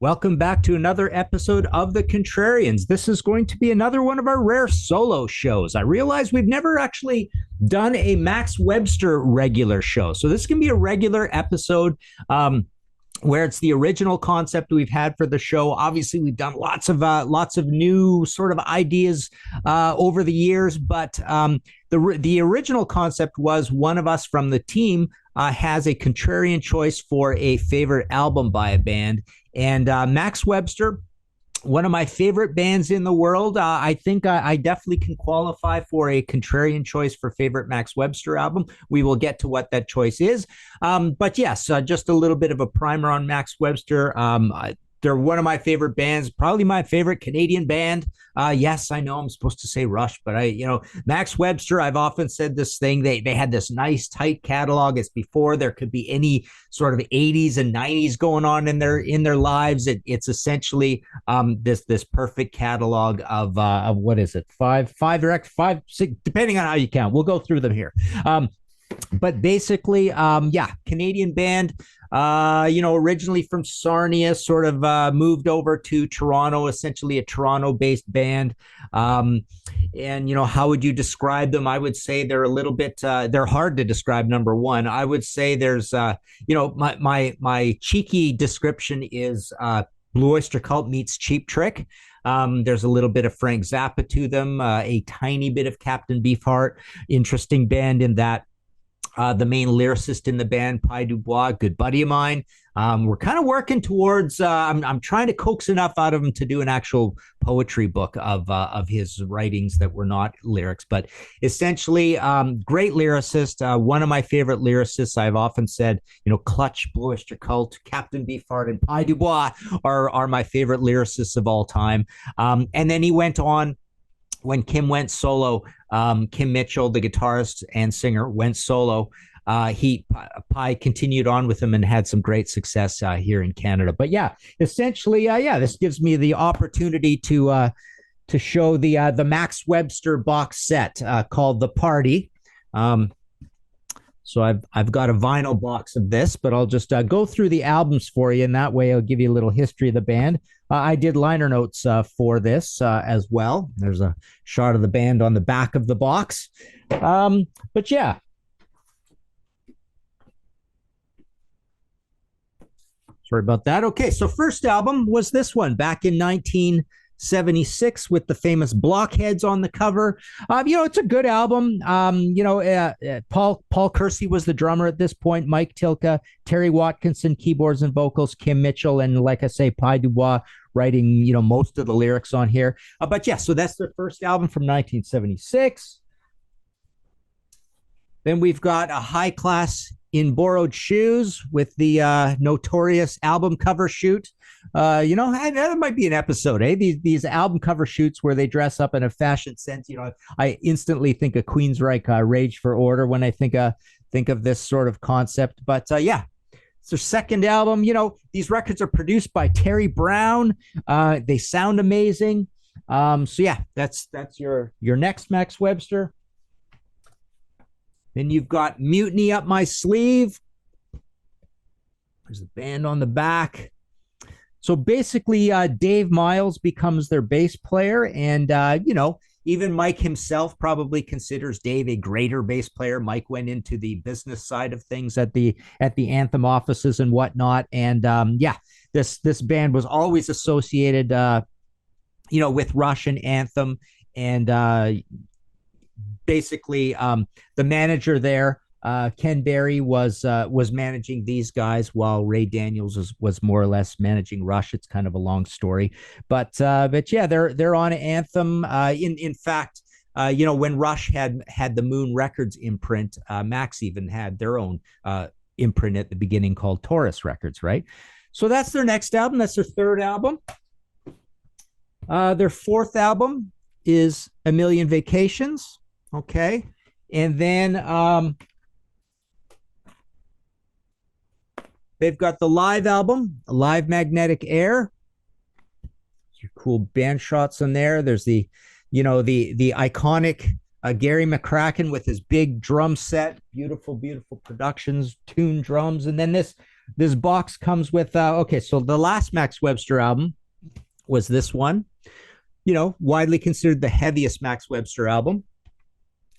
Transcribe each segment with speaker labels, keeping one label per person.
Speaker 1: Welcome back to another episode of The Contrarians. This is going to be another one of our rare solo shows. I realize we've never actually done a Max Webster regular show. So this can be a regular episode where it's the original concept we've had for the show. Obviously, we've done lots of new sort of ideas over the years, but the original concept was one of us from the team has a contrarian choice for a favorite album by a band. And Max Webster, one of my favorite bands in the world, I think I definitely can qualify for a contrarian choice for favorite Max Webster album. We will get to what that choice is. But yes, just a little bit of a primer on Max Webster. They're one of my favorite bands, probably my favorite Canadian band. Yes, I know I'm supposed to say Rush, but Max Webster, I've often said this thing. They had this nice tight catalog. It's before there could be any sort of 80s and 90s going on in their lives. It's essentially this perfect catalog of what is it? Five, six, depending on how you count. We'll go through them here. But basically, Canadian band, originally from Sarnia, sort of moved over to Toronto, essentially a Toronto-based band. And, how would you describe them? I would say they're a little bit, they're hard to describe, number one. I would say there's, my cheeky description is Blue Oyster Cult meets Cheap Trick. There's a little bit of Frank Zappa to them, a tiny bit of Captain Beefheart. Interesting band in that. The main lyricist in the band, Pi Dubois, good buddy of mine. We're kind of working towards. I'm trying to coax enough out of him to do an actual poetry book of his writings that were not lyrics, but essentially, great lyricist. One of my favorite lyricists. I've often said, Clutch, Blue Oyster Cult, Captain Beefheart, and Pi Dubois are my favorite lyricists of all time. And then he went on. When Kim went solo, Kim Mitchell, the guitarist and singer, went solo. Pi continued on with him and had some great success here in Canada. But essentially, this gives me the opportunity to show the Max Webster box set called The Party. So I've got a vinyl box of this, but I'll just go through the albums for you, and that way I'll give you a little history of the band. I did liner notes for this as well. There's a shot of the band on the back of the box. But yeah. Sorry about that. Okay, so first album was this one back in 1976 with the famous Blockheads on the cover. It's a good album. Paul Kersey was the drummer at this point, Mike Tilka, Terry Watkinson, keyboards and vocals, Kim Mitchell, and like I say, Pi Dubois writing, most of the lyrics on here. So that's their first album from 1976. Then we've got a High Class in Borrowed Shoes with the notorious album cover shoot. That might be an episode, eh? These album cover shoots where they dress up in a fashion sense. I instantly think of Queensryche, Rage for Order when I think of this sort of concept. But it's their second album. These records are produced by Terry Brown. They sound amazing. That's your next Max Webster. Then you've got Mutiny Up My Sleeve. There's the band on the back. So basically, Dave Miles becomes their bass player. And, even Mike himself probably considers Dave a greater bass player. Mike went into the business side of things at the Anthem offices and whatnot. And, this band was always associated, with Rush and Anthem. And basically, the manager there, Ken Berry, was managing these guys while Ray Daniels was more or less managing Rush. It's kind of a long story, but they're on Anthem. In fact, when Rush had the Moon Records imprint, Max even had their own imprint at the beginning called Taurus Records, right? So that's their next album. That's their third album. Their fourth album is A Million Vacations. Okay. And then they've got the live album, Live Magnetic Air. Your cool band shots in there. There's the iconic Gary McCracken with his big drum set, beautiful productions, tuned drums. And then this This box comes with, okay, so the last Max Webster album was this one, widely considered the heaviest Max Webster album.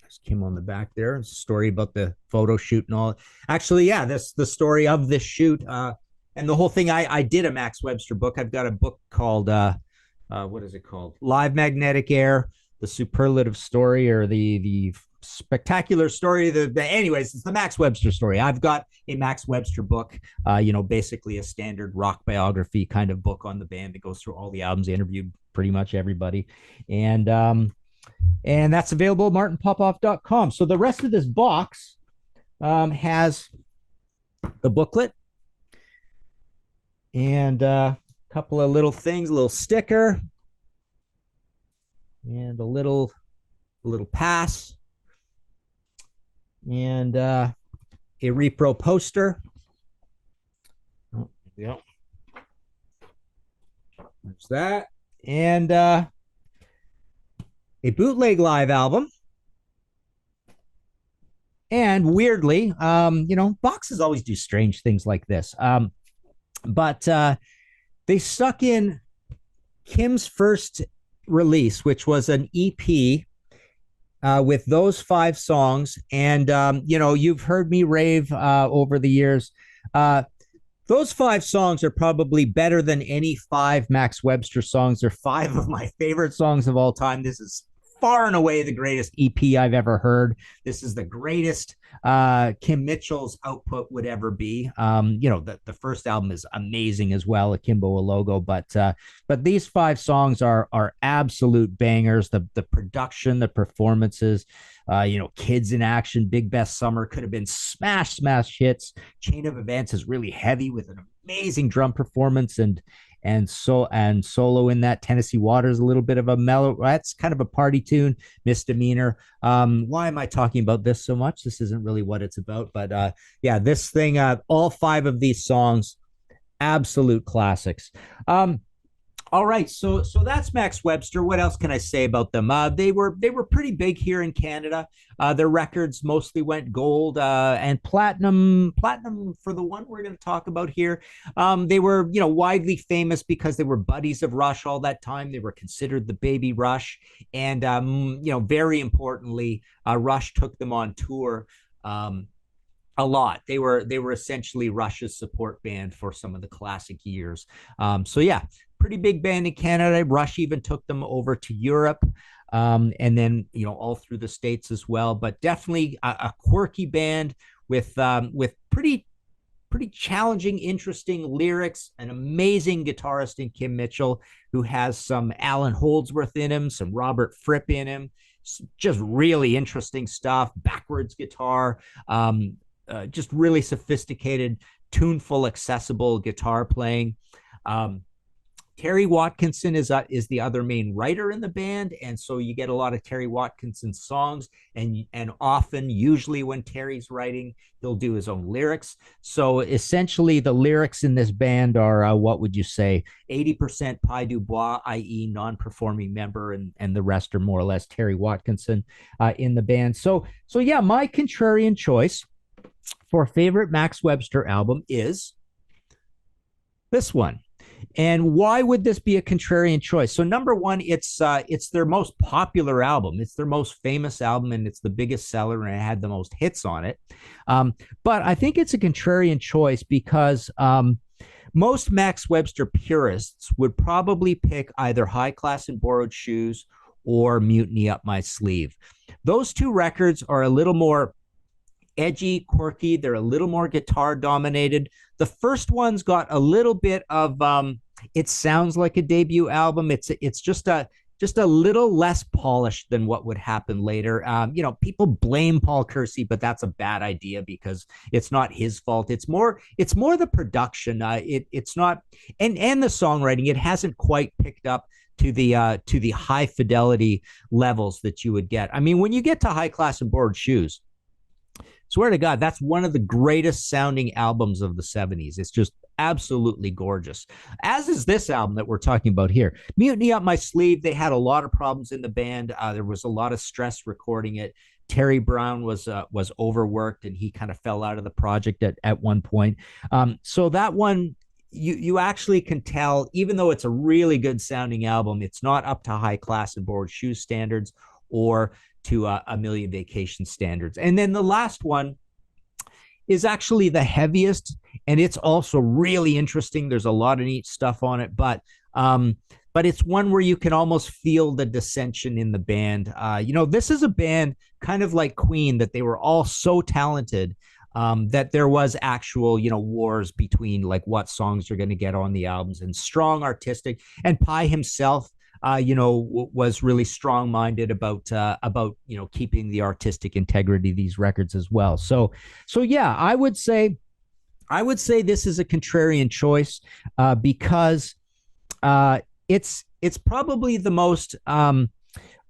Speaker 1: There's Kim on the back there. It's a story about the photo shoot and all. Actually, yeah, that's the story of this shoot. And the whole thing, I did a Max Webster book. I've got a book called, what is it called? Live Magnetic Air, the superlative story, or the spectacular story. Anyways, it's the Max Webster story. I've got a Max Webster book, basically a standard rock biography kind of book on the band that goes through all the albums. They interviewed pretty much everybody. And that's available at martinpopoff.com. So the rest of this box has the booklet and a couple of little things, a little sticker and a little pass and a repro poster. Oh, yeah. There's that. And a bootleg live album. And weirdly, boxes always do strange things like this. But they stuck in Kim's first release, which was an EP with those 5 songs. And, you've heard me rave over the years. Those 5 songs are probably better than any 5 Max Webster songs. They're 5 of my favorite songs of all time. This is far and away the greatest EP I've ever heard. This is the greatest Kim Mitchell's output would ever be. The first album is amazing as well, Akimbo a Logo, but these 5 songs are absolute bangers. The production, the performances, Kids in Action, Big Best Summer could have been smash hits. Chain of Events is really heavy with an amazing drum performance and solo in that. Tennessee Water is a little bit of a mellow, that's kind of a party tune. Misdemeanor. Why am I talking about this so much? This isn't really what it's about, but this thing, all 5 of these songs, absolute classics. All right, so that's Max Webster. What else can I say about them? They were pretty big here in Canada. Their records mostly went gold and platinum for the one we're going to talk about here. They were widely famous because they were buddies of Rush all that time. They were considered the baby Rush, and very importantly, Rush took them on tour. A lot. They were essentially Rush's support band for some of the classic years. Pretty big band in Canada. Rush even took them over to Europe, and then all through the States as well. But definitely a quirky band with pretty challenging, interesting lyrics. An amazing guitarist in Kim Mitchell, who has some Alan Holdsworth in him, some Robert Fripp in him. Just really interesting stuff. Backwards guitar. Just really sophisticated, tuneful, accessible guitar playing. Terry Watkinson is the other main writer in the band, and so you get a lot of Terry Watkinson songs, and often, usually when Terry's writing, he'll do his own lyrics. So essentially, the lyrics in this band are what would you say, 80% Pi Dubois, i.e., non-performing member, and the rest are more or less Terry Watkinson in the band. So yeah, my contrarian choice for favorite Max Webster album is this one. And why would this be a contrarian choice? So number one, it's their most popular album. It's their most famous album, and it's the biggest seller, and it had the most hits on it. But I think it's a contrarian choice because most Max Webster purists would probably pick either High Class and Borrowed Shoes or Mutiny Up My Sleeve. Those 2 records are a little more edgy, quirky. They're a little more guitar dominated. The first one's got a little bit of it sounds like a debut album. It's just a little less polished than what would happen later. People blame Paul Kersey, but that's a bad idea because it's not his fault. It's more the production. It's not and the songwriting. It hasn't quite picked up to the high fidelity levels that you would get. I mean, when you get to High Class and Borrowed Shoes, swear to God, that's one of the greatest sounding albums of the 70s. It's just absolutely gorgeous, as is this album that we're talking about here. Mutiny Up My Sleeve, they had a lot of problems in the band. There was a lot of stress recording it. Terry Brown was overworked and he kind of fell out of the project at one point. So that one, you actually can tell, even though it's a really good sounding album, it's not up to high class and Board Shoes standards or to a Million Vacation standards. And then the last one is actually the heaviest, and it's also really interesting. There's a lot of neat stuff on it, but it's one where you can almost feel the dissension in the band. This is a band kind of like Queen, that they were all so talented that there was actual, wars between like what songs are going to get on the albums, and strong artistic. And Pi himself, was really strong-minded about keeping the artistic integrity of these records as well. So yeah, I would say this is a contrarian choice because it's probably the most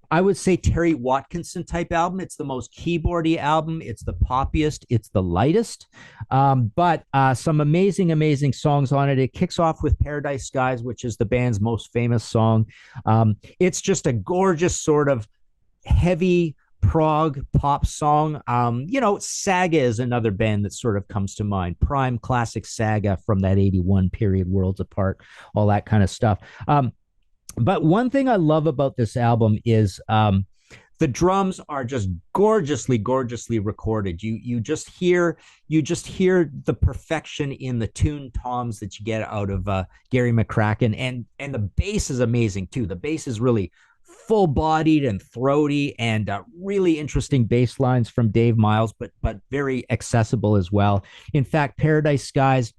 Speaker 1: I would say Terry Watkinson type album. It's the most keyboardy album. It's the poppiest. It's the lightest. But some amazing songs on it. It kicks off with Paradise Skies, which is the band's most famous song. It's just a gorgeous sort of heavy prog pop song. Saga is another band that sort of comes to mind. Prime classic Saga from that 81 period, Worlds Apart, all that kind of stuff. But one thing I love about this album is the drums are just gorgeously recorded. You just hear the perfection in the tuned toms that you get out of Gary McCracken, and the bass is amazing too. The bass is really full-bodied and throaty, and really interesting bass lines from Dave Miles, but very accessible as well. In fact, Paradise Skies,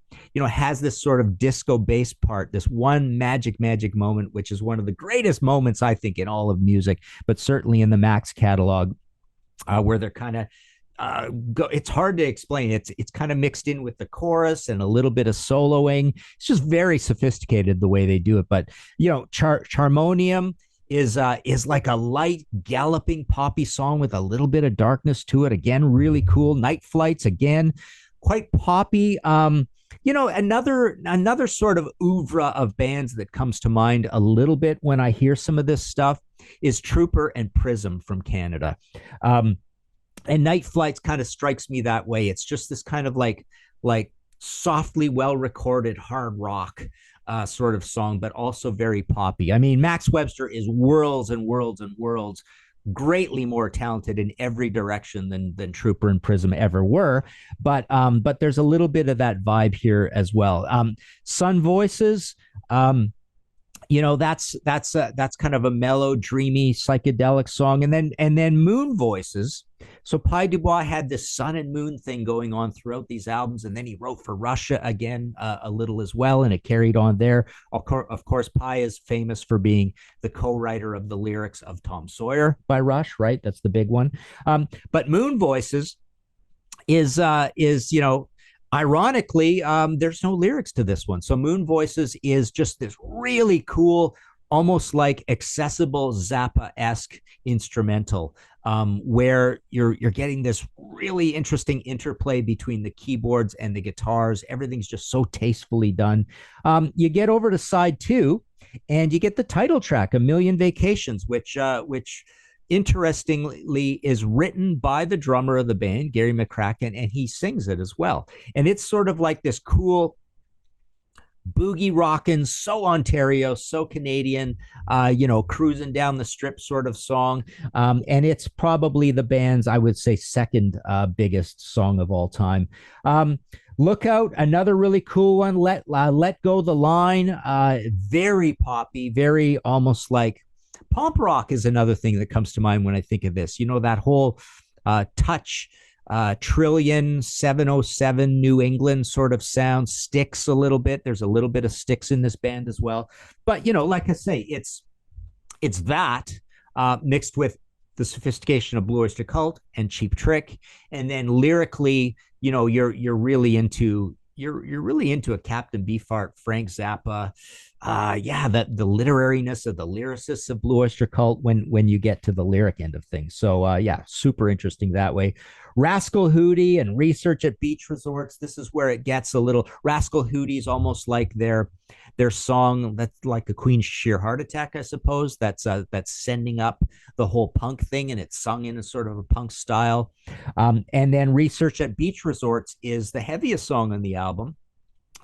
Speaker 1: has this sort of disco bass part, this one magic moment, which is one of the greatest moments, I think, in all of music, but certainly in the Max catalog, where they're kind of it's hard to explain. It's kind of mixed in with the chorus and a little bit of soloing. It's just very sophisticated the way they do it. But Charmonium is like a light galloping poppy song with a little bit of darkness to it. Again, really cool. Night Flights, again, quite poppy. Another sort of oeuvre of bands that comes to mind a little bit when I hear some of this stuff is Trooper and Prism from Canada. And Night Flights kind of strikes me that way. It's just this kind of like softly well recorded hard rock sort of song, but also very poppy. I mean, Max Webster is worlds and worlds and worlds greatly more talented in every direction than Trooper and Prism ever were, but there's a little bit of that vibe here as well. Sun Voices, that's kind of a mellow, dreamy, psychedelic song, and then Moon Voices. So Pi Dubois had this sun and moon thing going on throughout these albums, and then he wrote for Russia again a little as well, and it carried on there. Of course, Pi is famous for being the co-writer of the lyrics of Tom Sawyer by Rush, right? That's the big one. But Moon Voices is ironically, there's no lyrics to this one. So Moon Voices is just this really cool, almost like accessible Zappa-esque instrumental, where you're getting this really interesting interplay between the keyboards and the guitars. Everything's just so tastefully done. You get over to side 2, and you get the title track, A Million Vacations, which interestingly is written by the drummer of the band, Gary McCracken, and he sings it as well. And it's sort of like this cool boogie rockin', so Ontario, so Canadian, cruising down the strip sort of song. And it's probably the band's, I would say, second biggest song of all time. Lookout, another really cool one. Let Go the Line, very poppy, very almost like Pomp rock is another thing that comes to mind when I think of this. That whole Touch, Trillion, 707 New England sort of sound. Styx a little bit. There's a little bit of Styx in this band as well. But, like I say, it's that mixed with the sophistication of Blue Oyster Cult and Cheap Trick. And then lyrically, you're really into a Captain Beefheart, Frank Zappa, Yeah, the literariness of the lyricists of Blue Oyster Cult when you get to the lyric end of things. So yeah, super interesting that way. Rascal Hootie and Research at Beach Resorts. This is where it gets a little. Rascal Hootie's almost like their song that's like a Queen's Sheer Heart Attack, I suppose. That's sending up the whole punk thing, and it's sung in a sort of a punk style. And then Research at Beach Resorts is the heaviest song on the album,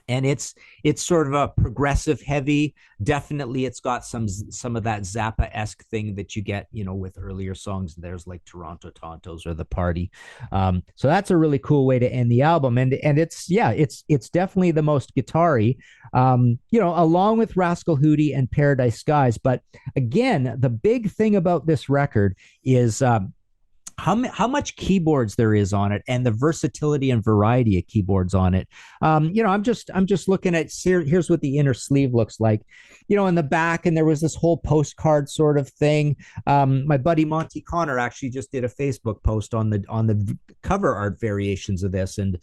Speaker 1: and it's sort of a progressive heavy. Definitely it's got some of that Zappa-esque thing that you get, with earlier songs. There's like Toronto Tontos or The Party. So that's a really cool way to end the album, and it's definitely the most guitar-y, along with Rascal Hootie and Paradise Skies. But again, the big thing about this record is how much keyboards there is on it, and the versatility and variety of keyboards on it. I'm just looking at, here's what the inner sleeve looks like, in the back, and there was this whole postcard sort of thing. My buddy Monty Connor actually just did a Facebook post on the cover art variations of this, and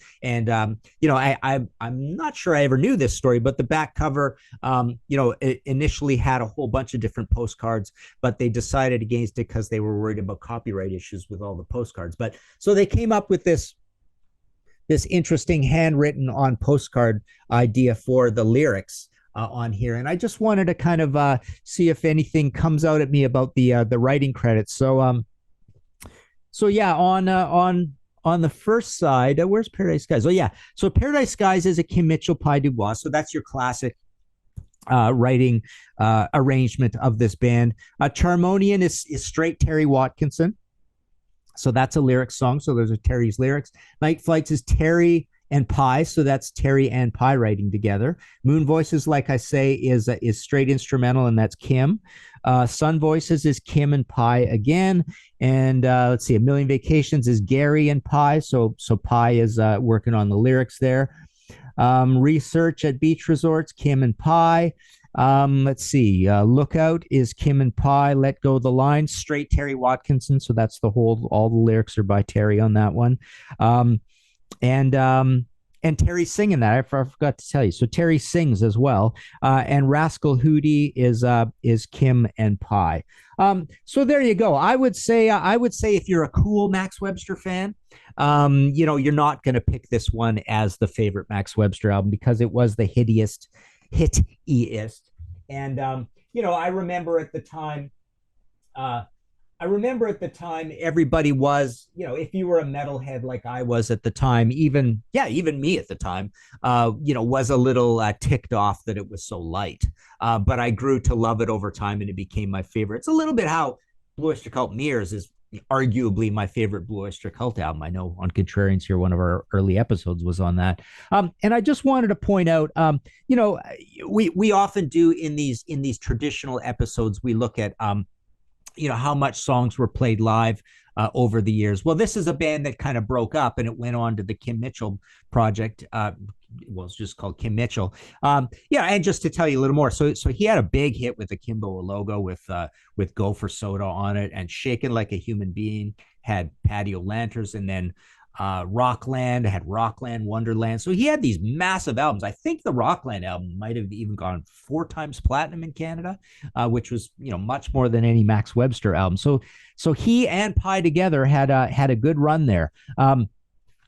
Speaker 1: I'm not sure I ever knew this story, but the back cover, it initially had a whole bunch of different postcards, but they decided against it because they were worried about copyright issues with all the postcards. But so they came up with this interesting handwritten on postcard idea for the lyrics on here, and I just wanted to kind of see if anything comes out at me about the writing credits. So yeah, on the first side, where's Paradise Skies? Oh yeah, so Paradise Skies is a Kim Mitchell Pie Dubois, so that's your classic writing arrangement of this band. Charmonian is straight Terry Watkinson. So that's a lyric song. So those are Terry's lyrics. Night Flights is Terry and Pie. So that's Terry and Pie writing together. Moon Voices, like I say, is straight instrumental, and that's Kim. Sun Voices is Kim and Pie again. And let's see, A Million Vacations is Gary and Pie. So Pie is working on the lyrics there. Research at Beach Resorts, Kim and Pie. Let's see. Lookout is Kim and Pie. Let Go the Line, straight Terry Watkinson. So that's all the lyrics are by Terry on that one. And Terry's singing that. I forgot to tell you. So Terry sings as well. And Rascal Hootie is Kim and Pie. So there you go. I would say if you're a cool Max Webster fan, you're not going to pick this one as the favorite Max Webster album because it was the hitiest. And I remember at the time everybody was, if you were a metalhead like I was at the time, even me at the time, was a little ticked off that it was so light. But I grew to love it over time, and it became my favorite. It's a little bit how Blue Oyster Cult Mirrors is arguably my favorite Blue Oyster Cult album. I know on Contrarians here, one of our early episodes was on that. And I just wanted to point out, we often do in these traditional episodes, we look at, how much songs were played live over the years. Well, this is a band that kind of broke up, and it went on to the Kim Mitchell project. It's just called Kim Mitchell. And just to tell you a little more, so he had a big hit with the Kimbo logo with Gopher Soda on it, and Shaken Like a Human Being had Patio Lanterns, and then Rockland had Rockland Wonderland. So he had these massive albums. I think the Rockland album might have even gone 4 times platinum in Canada, which was much more than any Max Webster album. So he and Pie together had a good run there.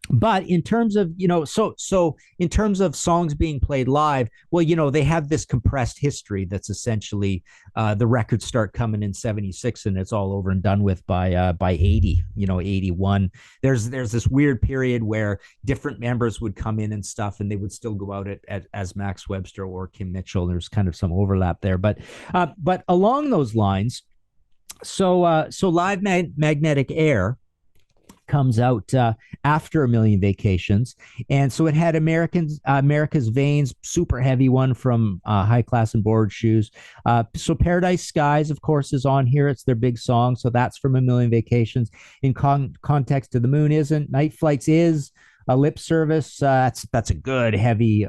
Speaker 1: But in terms of, so in terms of songs being played live, well, they have this compressed history that's essentially the records start coming in 76 and it's all over and done with by 80, 81. There's this weird period where different members would come in and stuff, and they would still go out as Max Webster or Kim Mitchell. There's kind of some overlap there. But along those lines, so Live Magnetic Air comes out after A Million Vacations, and so it had America's Veins, super heavy one from High Class and Board Shoes. So Paradise Skies, of course, is on here. It's their big song, so that's from A Million Vacations. In Context to the Moon isn't. Night Flights is. A Lip Service, that's a good heavy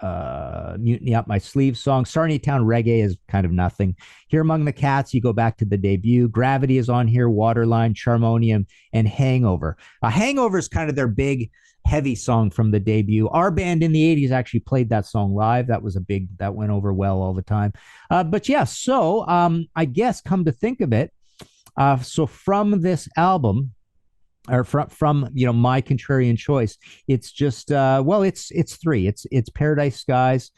Speaker 1: Mutiny Up My Sleeve song. Sarnietown Reggae is kind of nothing. Here Among the Cats, you go back to the debut. Gravity is on here, Waterline, Charmonium, and Hangover. Hangover is kind of their big, heavy song from the debut. Our band in the 80s actually played that song live. That was that went over well all the time. But yeah, so I guess come to think of it, so from this album, or from my contrarian choice, it's just it's three. It's Paradise Skies,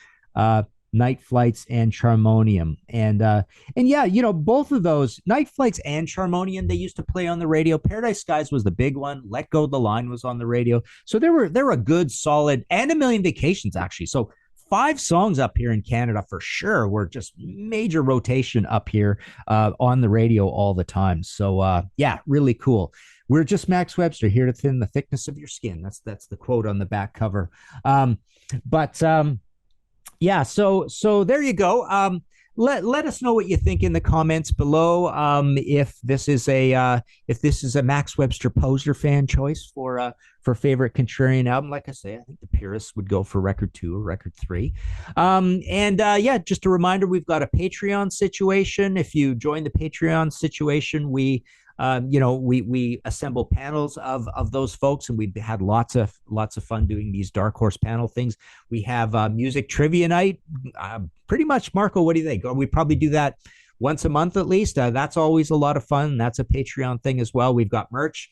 Speaker 1: Night Flights, and Charmonium. And yeah, both of those, Night Flights and Charmonium, they used to play on the radio. Paradise Skies was the big one. Let Go the Line was on the radio. So they were a good, solid, and A Million Vacations actually. So 5 songs up here in Canada for sure were just major rotation up here on the radio all the time. So yeah, really cool. We're just Max Webster, here to thin the thickness of your skin. That's the quote on the back cover. Yeah, so there you go. Let us know what you think in the comments below. If this is a Max Webster poser fan choice for favorite Contrarian album, like I say, I think the purists would go for record 2 or record 3. Yeah, just a reminder, we've got a Patreon situation. If you join the Patreon situation, we assemble panels of those folks, and we've had lots of fun doing these Dark Horse panel things. We have music trivia night. Pretty much, Marco, what do you think? We probably do that once a month at least. That's always a lot of fun. That's a Patreon thing as well. We've got merch.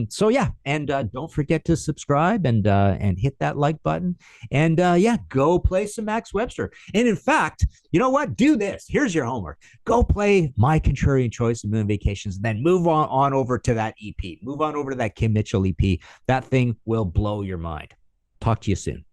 Speaker 1: So yeah, and don't forget to subscribe and hit that like button. And yeah, go play some Max Webster. And in fact, you know what? Do this. Here's your homework. Go play My Contrarian Choice of Moon Vacations, and then move on over to that EP. Move on over to that Kim Mitchell EP. That thing will blow your mind. Talk to you soon.